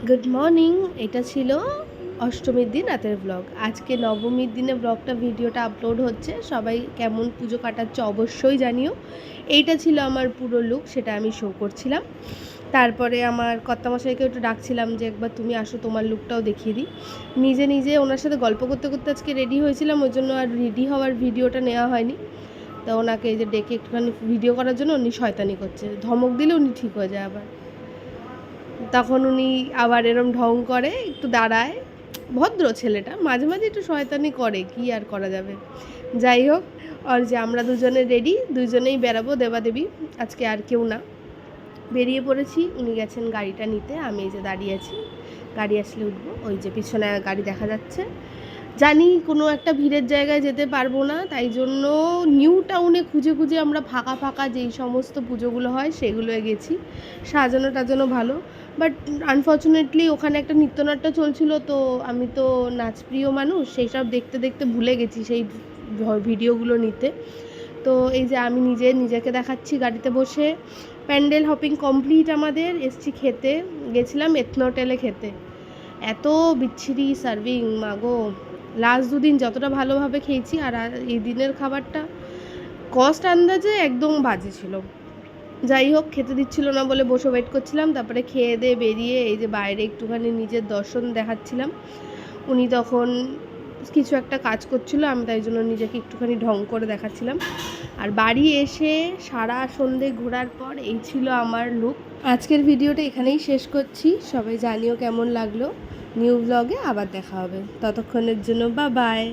Good morning. এটা ছিল অষ্টমীর দিন রাতের ব্লগ। আজকে নবমীর দিনে ভিডিওটা আপলোড হচ্ছে। সবাই কেমন পুজো কাটাচ্ছে অবশ্যই জানিও। এইটা ছিল আমার পুরো লুক, সেটা আমি শো করছিলাম। তারপরে আমার কর্তামশাইকে একটু ডাকছিলাম যে একবার তুমি আসো, তোমার লুকটাও দেখিয়ে দিই। নিজে নিজে ওনার সাথে গল্প করতে করতে আজকে রেডি হয়েছিলাম, ওই জন্য আর রেডি হওয়ার ভিডিওটা নেওয়া হয়নি। তো ওনাকে এই যে ডেকে একটুখানি ভিডিও করার জন্য উনি শয়তানি করছে, ধমক দিলে উনি ঠিক হয়ে যায় আবার। তখন উনি আবার এরম ঢং করে, একটু দাঁড়ায়। ভদ্র ছেলেটা, মাঝে মাঝে একটু শয়তানি করে, কি আর করা যাবে। যাই হোক, আর যে আমরা দুজনে রেডি, দুজনেই বেরাবো দেবাদেবী, আজকে আর কেউ না। বেরিয়ে পড়েছি, উনি গেছেন গাড়িটা নিতে, আমি এই যে দাঁড়িয়ে আছি। গাড়ি আসলে উঠবো। ওই যে পিছনে গাড়ি দেখা যাচ্ছে। জানি কোনো একটা ভিড়ের জায়গায় যেতে পারবো না, তাই জন্য নিউ টাউনে খুঁজে খুঁজে আমরা ফাঁকা ফাঁকা যেই সমস্ত পুজোগুলো হয় সেগুলোয় গেছি। সাজানো টাজানো ভালো, বাট আনফর্চুনেটলি ওখানে একটা নৃত্যনাট্য চলছিল, তো আমি তো নাচপ্রিয় মানুষ, সেই সব দেখতে দেখতে ভুলে গেছি সেই ভিডিওগুলো নিতে। তো এই যে আমি নিজেকে দেখাচ্ছি গাড়িতে বসে। প্যান্ডেল হপিং কমপ্লিট আমাদের, এসছি খেতে। গেছিলাম এথনো হোটেলে খেতে। এত বিচ্ছিরি সার্ভিং মাগো। লাস্ট দুদিন যতটা ভালোভাবে খেয়েছি, আর এই দিনের খাবারটা কস্ট আন্দাজে একদম বাজে ছিল। যাই হোক, খেতে দিচ্ছিল না বলে বসে ওয়েট করছিলাম। তারপরে খেয়ে দিয়ে বেরিয়ে এই যে বাইরে একটুখানি নিজের দর্শন দেখাচ্ছিলাম। উনি তখন কিছু একটা কাজ করছিল, আমি তাই জন্য নিজেকে একটুখানি ঢং করে দেখাচ্ছিলাম। আর বাড়ি এসে সারা সন্ধে ঘোরার পর এই ছিল আমার লুক। আজকের ভিডিওটা এখানেই শেষ করছি। সবাই জানিও কেমন লাগলো। নিউ ব্লগে আবার দেখা হবে, ততক্ষণের জন্য বাই বাই।